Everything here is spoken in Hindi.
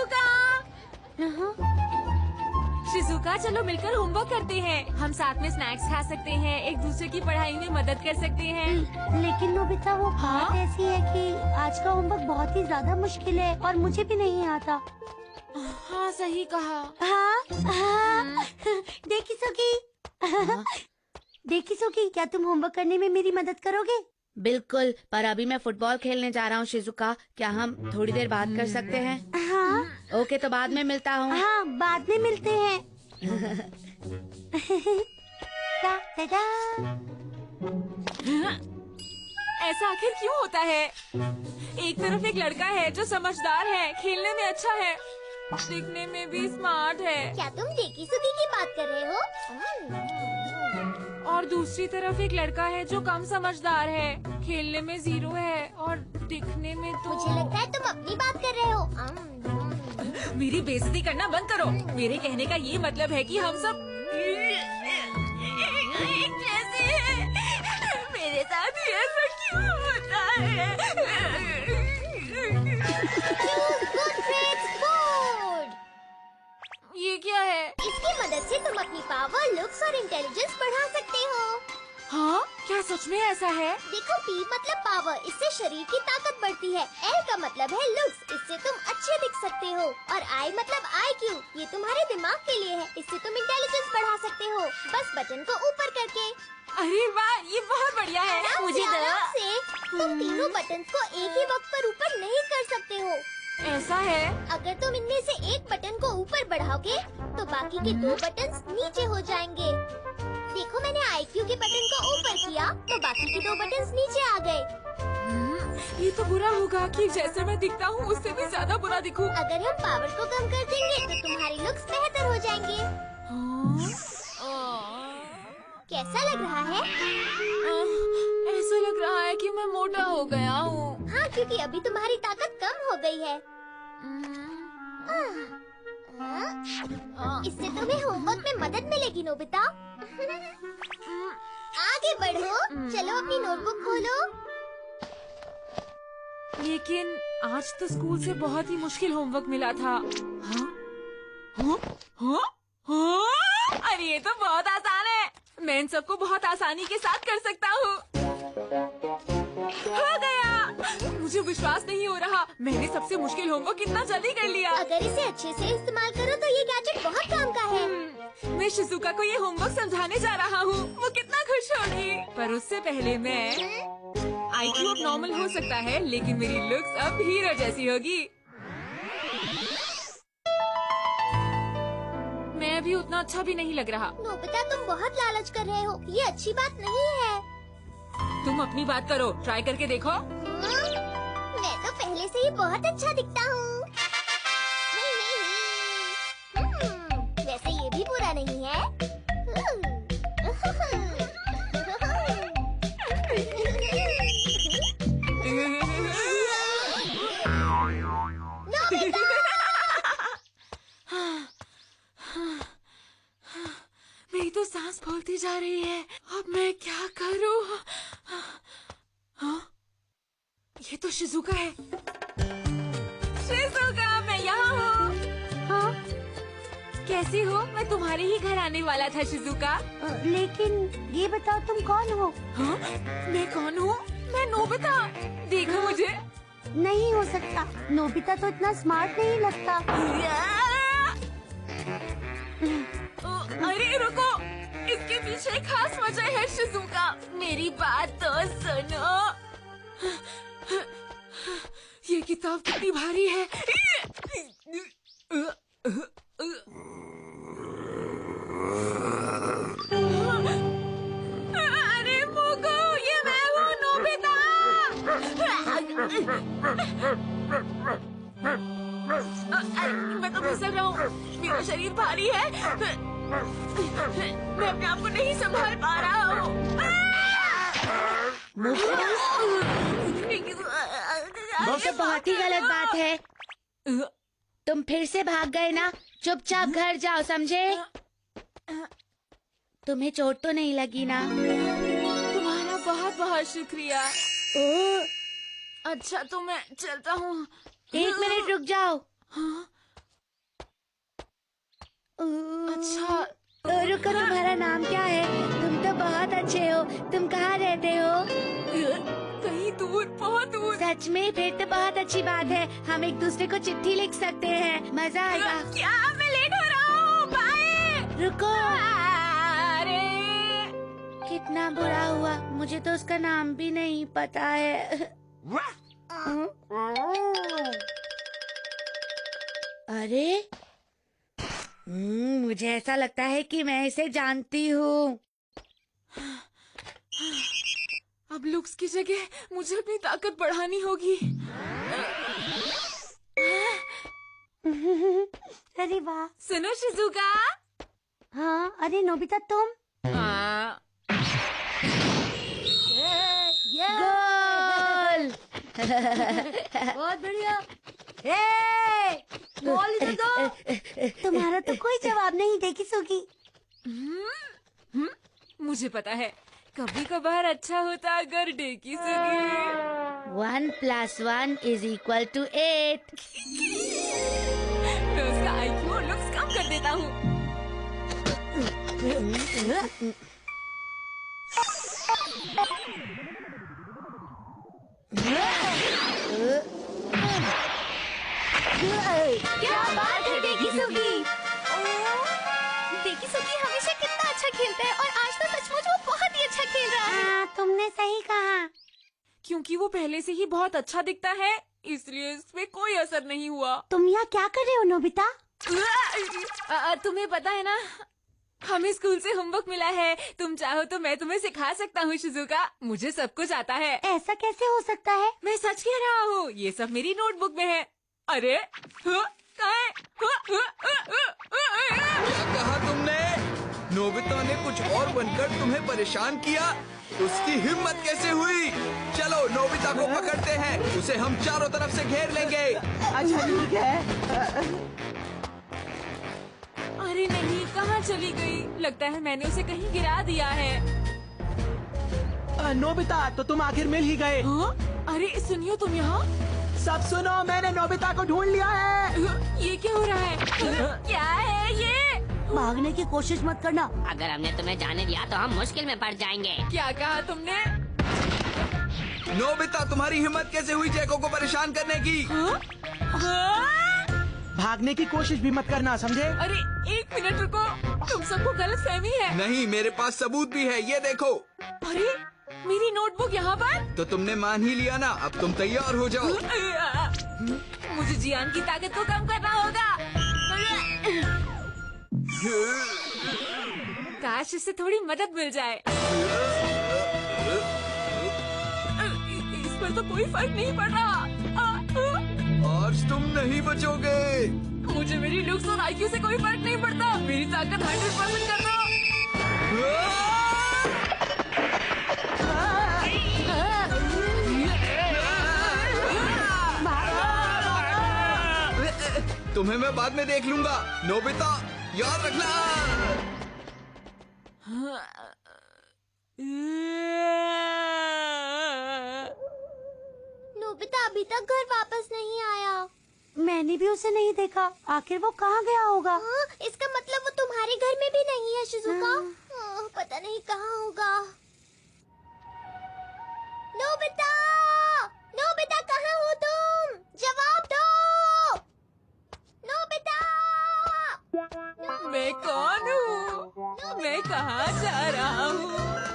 शिजुका, शिजुका चलो मिलकर होमवर्क करते हैं। हम साथ में स्नैक्स खा सकते हैं, एक दूसरे की पढ़ाई में मदद कर सकते हैं। लेकिन नोबिता वो बात ऐसी है कि आज का होमवर्क बहुत ही ज्यादा मुश्किल है और मुझे भी नहीं आता। हाँ सही कहा। देखी सुकी, क्या तुम होमवर्क करने में मेरी मदद करोगे? बिल्कुल, पर अभी मैं फुटबॉल खेलने जा रहा हूँ शिजुका। क्या हम थोड़ी देर बात कर सकते हैं? हाँ। ओके, तो बाद में मिलता हूँ। हाँ, बाद में मिलते हैं। ऐसा आखिर क्यों होता है? एक तरफ एक लड़का है जो समझदार है, खेलने में अच्छा है, दिखने में भी स्मार्ट है। क्या तुम देखी सुकी की बात कर रहे हो? और दूसरी तरफ एक लड़का है जो कम समझदार है, खेलने में 0 है और दिखने में तो। मुझे लगता है तुम अपनी बात कर रहे हो। मेरी बेइज्जती करना बंद करो। मेरे कहने का ये मतलब है कि हम सब एक जैसे हैं। मेरे साथ ही ऐसा क्यों होता है? ये क्या है? इसकी मदद से तुम अपनी पावर, लुक्स और इंटेलिजेंस बढ़ा सकते हो। हाँ, क्या सच में ऐसा है? देखो, P मतलब पावर, इससे शरीर की ताकत बढ़ती है। L का मतलब है लुक्स, इससे तुम अच्छे दिख सकते हो। और I मतलब IQ, ये तुम्हारे दिमाग के लिए है, इससे तुम इंटेलिजेंस बढ़ा सकते हो, बस बटन को ऊपर करके। अरे वाह, ये बहुत बढ़िया है। मुझे आराम से तुम तीनों बटन को एक ही वक्त पर ऊपर नहीं कर सकते हो। ऐसा है? अगर तुम इनमें से एक बटन को ऊपर बढ़ाओगे तो बाकी के 2 बटन नीचे हो जाएंगे। देखो, मैंने IQ के बटन को ऊपर किया तो बाकी के 2 बटन नीचे आ गए। ये तो बुरा होगा कि जैसे मैं दिखता हूँ उससे भी ज्यादा बुरा दिखूं। अगर हम पावर को कम कर देंगे तो तुम्हारी लुक्स बेहतर हो जाएंगे। कैसा लग रहा है? ऐसा लग रहा है कि मैं मोटा हो गया हूँ। हाँ, क्योंकि अभी तुम्हारी ताकत कम हो गई है। इससे तुम्हें होमवर्क में मदद मिलेगी नोबिता। आगे बढ़ो, चलो अपनी नोटबुक खोलो। लेकिन आज तो स्कूल से बहुत ही मुश्किल होमवर्क मिला था। हाँ? हाँ? हाँ? हाँ? अरे ये तो बहुत आसान है, मैं इन सबको बहुत आसानी के साथ कर सकता हूँ। हो गया! मुझे विश्वास नहीं हो रहा, मैंने सबसे मुश्किल होमवर्क कितना जल्दी कर लिया। अगर इसे अच्छे से इस्तेमाल करो तो ये गैजेट बहुत काम का है। मैं शिजुका को ये होमवर्क समझाने जा रहा हूँ, वो कितना खुश होगी। पर उससे पहले मैं IQ अब नॉर्मल हो सकता है, लेकिन मेरी लुक्स अब हीरो जैसी होगी। मैं अभी उतना अच्छा भी नहीं लग रहा। नोबिता, तुम बहुत लालच कर रहे हो, ये अच्छी बात नहीं है। तुम अपनी बात करो, ट्राई करके देखो। मैं तो पहले से ही बहुत अच्छा दिखता हूँ। वैसे ये भी बुरा नहीं है। मेरी तो सांस फूलती जा रही है, अब मैं क्या करूँ? हाँ? ये तो शिजुका है। शिजुका, मैं यहाँ हूँ। हाँ? कैसी हो? मैं तुम्हारे ही घर आने वाला था शिजुका। लेकिन ये बताओ तुम कौन हो? हाँ? मैं कौन हूँ? मैं नोबिता। देखो मुझे। नहीं हो सकता, नोबिता तो इतना स्मार्ट नहीं लगता। अरे रुको, इसके पीछे एक खास वजह है शिजुका, मेरी बात तो सुनो। ये किताब कितनी भारी है। अरे मोगो, ये मैं हूँ, नोबिता। मैं तो फिसल रहा हूँ, मेरा शरीर भारी है, मैं अपने आप को नहीं संभाल पा रहा हूँ। वो तो बहुत ही गलत बात है। तुम फिर से भाग गए ना, चुपचाप घर जाओ, समझे? तुम्हें चोट तो नहीं लगी ना? तुम्हारा बहुत बहुत शुक्रिया। अच्छा तो मैं चलता हूँ। 1 मिनट रुक जाओ। हाँ? अच्छा रुको, तुम्हारा नाम क्या है? तुम तो बहुत अच्छे हो। तुम कहाँ रहते हो? कहीं दूर, बहुत दूर। सच में? फिर तो बहुत अच्छी बात है। हम एक दूसरे को चिट्ठी लिख सकते हैं। मजा आएगा। क्या? मैं लेट हो रहा हूँ। बाय। रुको, अरे कितना बुरा हुआ। मुझे तो उसका नाम भी नहीं पता है। अरे मुझे ऐसा लगता है कि मैं इसे जानती हूँ। अब लुक्स की जगह मुझे अपनी ताकत बढ़ानी होगी। अरे वाह। सुनो शिजुका। हाँ, अरे नोबिता तुम। हाँ। गोल! बहुत बढ़िया। बॉल इधर दो। तुम्हारा तो कोई जवाब नहीं देखी सुगी। मुझे पता है, कभी कभार अच्छा होता अगर डेकी सुगी। 1 + 1 = 8। मैं उसका IQ और लुक्स कम कर देता हूँ। क्या बात है डेकी सुगी। डेकी सुगी हमेशा कितना अच्छा खेलता है और आज तो सचमुच वो बहुत ही अच्छा खेल रहा है। हाँ, तुमने सही कहा। क्योंकि वो पहले से ही बहुत अच्छा दिखता है, इसलिए इसमें कोई असर नहीं हुआ। तुम यहाँ क्या कर रहे हो नोबिता? तुम्हें पता है ना, हमें स्कूल से होमवर्क मिला है। तुम चाहो तो मैं तुम्हें सिखा सकता हूँ शिजुका। मुझे सब कुछ आता है। ऐसा कैसे हो सकता है? मैं सच कह रहा हूँ, ये सब मेरी नोटबुक में है। अरे कहाँ है? क्या कहा तुमने? नोबिता ने कुछ और बनकर तुम्हें परेशान किया? उसकी हिम्मत कैसे हुई? चलो नोबिता को पकड़ते हैं, उसे हम चारों तरफ से घेर लेंगे। अच्छा ठीक है। अरे नहीं, कहाँ चली गई? लगता है मैंने उसे कहीं गिरा दिया है। नोबिता, तो तुम आखिर मिल ही गए। हाँ? अरे सुनियो, तुम यहाँ? सब सुनो, मैंने नोबिता को ढूंढ लिया है। ये क्या हो रहा है? क्या है ये? भागने की कोशिश मत करना। अगर हमने तुम्हें जाने दिया तो हम मुश्किल में पड़ जाएंगे। क्या कहा तुमने? नोबिता, तुम्हारी हिम्मत कैसे हुई जैको को परेशान करने की? हाँ? हाँ? भागने की कोशिश भी मत करना, समझे? अरे एक मिनट रुको, तुम सबको गलत फहमी है। नहीं, मेरे पास सबूत भी है, ये देखो। अरे मेरी नोटबुक यहाँ पर। तो तुमने मान ही लिया ना, अब तुम तैयार हो जाओ। मुझे जियान की ताकत को कम करना होगा। काश इससे थोड़ी मदद मिल जाए। इस पर तो कोई फर्क नहीं पड़ रहा। आज तुम नहीं बचोगे। मुझे मेरी लुक्स और IQ से कोई फर्क नहीं पड़ता। मेरी ताकत 100% कर दो। तुम्हें मैं बाद में देख लूंगा। नोबिता, याद रखना। नोबिता अभी तक घर वापस नहीं आया। मैंने भी उसे नहीं देखा। आखिर वो कहाँ गया होगा? हाँ, इसका मतलब वो तुम्हारे घर में भी नहीं है शिजुका। पता नहीं कहाँ होगा। नोबिता, नोबिता कहाँ हो तुम? जवाब दो। नोबिता, मैं कौन हूँ? मैं कहाँ जा रहा हूँ?